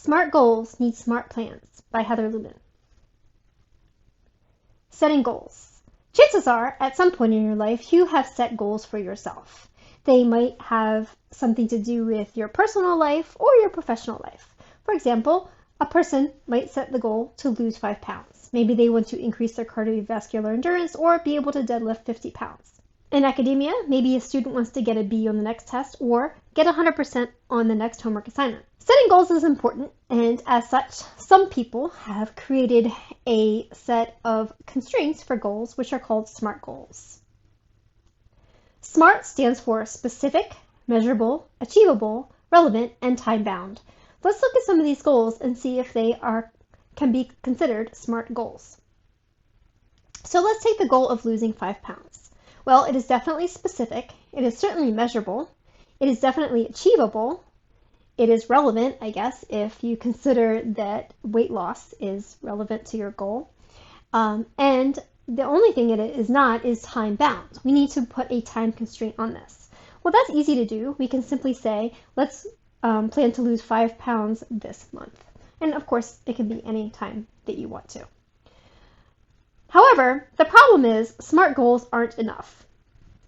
Smart Goals Need Smart Plans by Heather Lumen. Setting goals. Chances are, at some point in your life, you have set goals for yourself. They might have something to do with your personal life or your professional life. For example, a person might set the goal to lose 5 pounds. Maybe they want to increase their cardiovascular endurance or be able to deadlift 50 pounds. In academia, maybe a student wants to get a B on the next test or get 100% on the next homework assignment. Setting goals is important, and as such, some people have created a set of constraints for goals, which are called SMART goals. SMART stands for specific, measurable, achievable, relevant, and time-bound. Let's look at some of these goals and see if they can be considered SMART goals. So let's take the goal of losing 5 pounds. Well, it is definitely specific, it is certainly measurable, it is definitely achievable, it is relevant, I guess, if you consider that weight loss is relevant to your goal. And the only thing it is not is time bound. We need to put a time constraint on this. Well, that's easy to do. We can simply say, let's plan to lose 5 pounds this month. And of course, it can be any time that you want to. However, the problem is SMART goals aren't enough.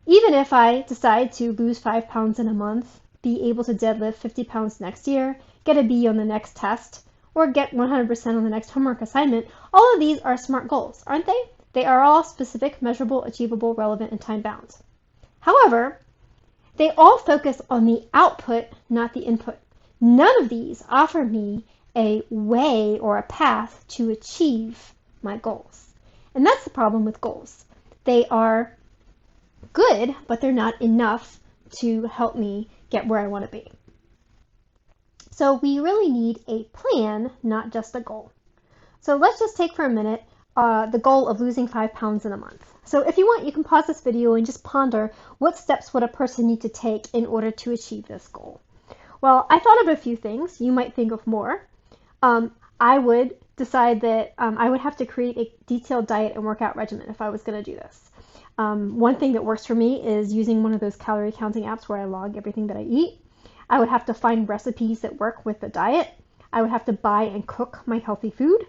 Even if I decide to lose 5 pounds in a month, be able to deadlift 50 pounds next year, get a B on the next test, or get 100% on the next homework assignment, all of these are SMART goals, aren't they? They are all specific, measurable, achievable, relevant, and time-bound. However, they all focus on the output, not the input. None of these offer me a way or a path to achieve my goals. And that's the problem with goals. They are good, but they're not enough to help me get where I want to be. So we really need a plan, not just a goal. So let's just take for a minute the goal of losing 5 pounds in a month. So if you want, you can pause this video and just ponder what steps would a person need to take in order to achieve this goal. Well, I thought of a few things. You might think of more. I would decide that I would have to create a detailed diet and workout regimen if I was going to do this. One thing that works for me is using one of those calorie counting apps where I log everything that I eat. I would have to find recipes that work with the diet. I would have to buy and cook my healthy food.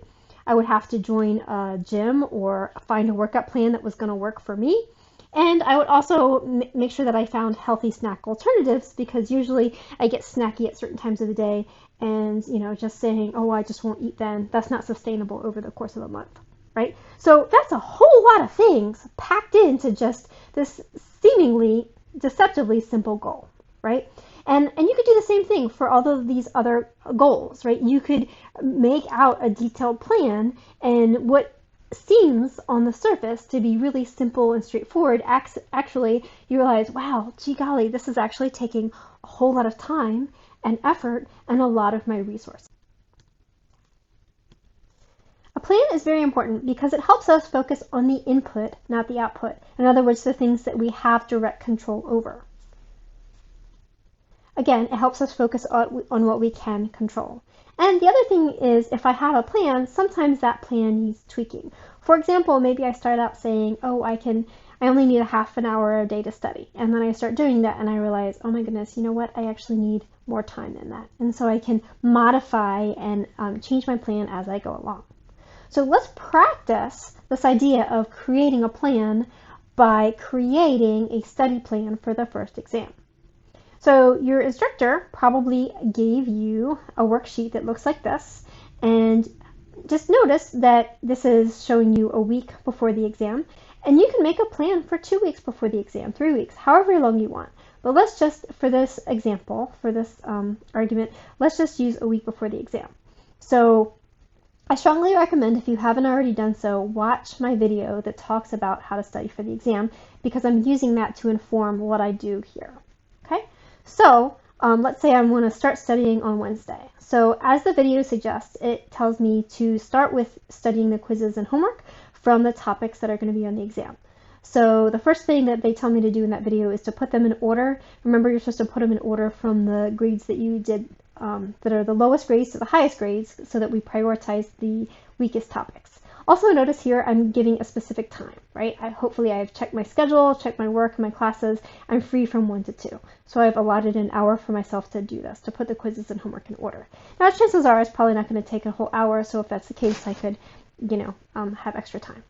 I would have to join a gym or find a workout plan that was going to work for me. And I would also make sure that I found healthy snack alternatives, because usually I get snacky at certain times of the day, and just saying, oh, I just won't eat then, that's not sustainable over the course of a month, right? So that's a whole lot of things packed into just this seemingly deceptively simple goal, right? And you could do the same thing for all of these other goals, right? You could make out a detailed plan, and what seems on the surface to be really simple and straightforward, actually you realize, wow, gee golly, this is actually taking a whole lot of time and effort and a lot of my resources. A plan is very important because it helps us focus on the input, not the output. In other words, the things that we have direct control over. Again, it helps us focus on what we can control. And the other thing is, if I have a plan, sometimes that plan needs tweaking. For example, maybe I start out saying, oh, I only need a half an hour a day to study. And then I start doing that and I realize, oh my goodness, you know what? I actually need more time than that. And so I can modify and change my plan as I go along. So let's practice this idea of creating a plan by creating a study plan for the first exam. So your instructor probably gave you a worksheet that looks like this, and just notice that this is showing you a week before the exam, and you can make a plan for 2 weeks before the exam, 3 weeks, however long you want. But let's just, for this example, for this argument, let's just use a week before the exam. So I strongly recommend, if you haven't already done so, watch my video that talks about how to study for the exam, because I'm using that to inform what I do here. Okay? So let's say I want to start studying on Wednesday. So as the video suggests, it tells me to start with studying the quizzes and homework from the topics that are going to be on the exam. So the first thing that they tell me to do in that video is to put them in order. Remember, you're supposed to put them in order from the grades that you did, that are the lowest grades to the highest grades, so that we prioritize the weakest topics. Also notice here I'm giving a specific time, right? Hopefully I've checked my schedule, checked my work, my classes. I'm free from 1 to 2. So I've allotted an hour for myself to do this, to put the quizzes and homework in order. Now chances are it's probably not going to take a whole hour, so if that's the case, I could, have extra time.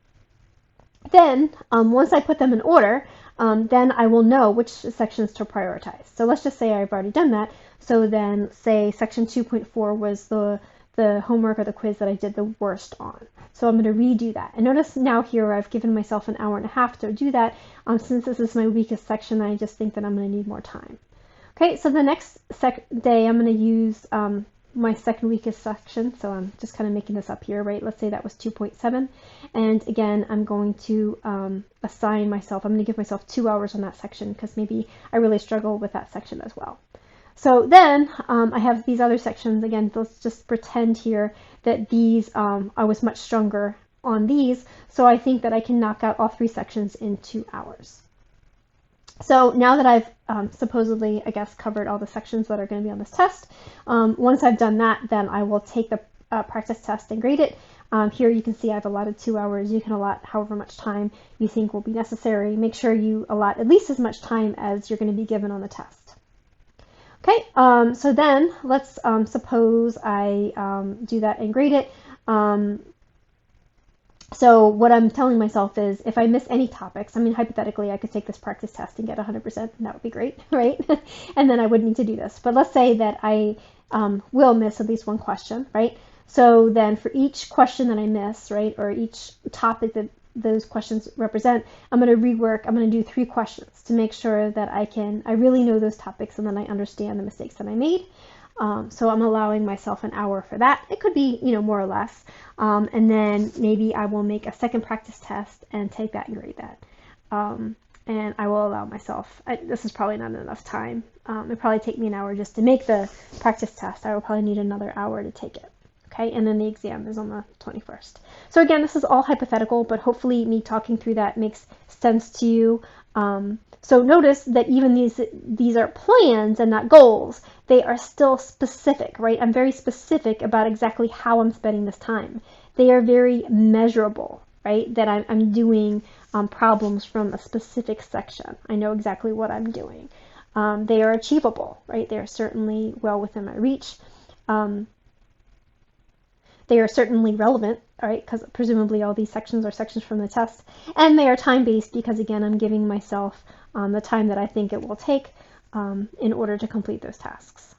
Then, once I put them in order, then I will know which sections to prioritize. So let's just say I've already done that. So then say section 2.4 was the homework or the quiz that I did the worst on. So I'm going to redo that. And notice now here I've given myself an hour and a half to do that. Since this is my weakest section, I just think that I'm going to need more time. Okay, so the next day I'm going to use my second weakest section, so I'm just kind of making this up here, right? Let's say that was 2.7, and again, I'm going to assign myself, I'm going to give myself 2 hours on that section because maybe I really struggle with that section as well. So then I have these other sections. Again, let's just pretend here that these, I was much stronger on these, so I think that I can knock out all 3 sections in 2 hours. So now that I've supposedly, I guess, covered all the sections that are going to be on this test, once I've done that, then I will take the practice test and grade it. Here you can see I've allotted 2 hours. You can allot however much time you think will be necessary. Make sure you allot at least as much time as you're going to be given on the test. Okay, so then let's suppose I do that and grade it. So what I'm telling myself is if I miss any topics, I mean, hypothetically, I could take this practice test and get 100%, and that would be great, right? And then I wouldn't need to do this. But let's say that I will miss at least one question, right? So then for each question that I miss, right, or each topic that those questions represent, I'm going to rework, I'm going to do 3 questions to make sure that I really know those topics and then I understand the mistakes that I made. So I'm allowing myself an hour for that. It could be, more or less. And then maybe I will make a second practice test and take that and grade that. And I will allow myself, this is probably not enough time. It'll probably take me an hour just to make the practice test. I will probably need another hour to take it. Okay, and then the exam is on the 21st. So again, this is all hypothetical, but hopefully me talking through that makes sense to you. So notice that even these are plans and not goals. They are still specific, right? I'm very specific about exactly how I'm spending this time. They are very measurable, right? That I'm doing problems from a specific section. I know exactly what I'm doing. They are achievable, right? They are certainly well within my reach. They are certainly relevant, all right, because presumably all these sections are sections from the test. And they are time-based because, again, I'm giving myself the time that I think it will take in order to complete those tasks.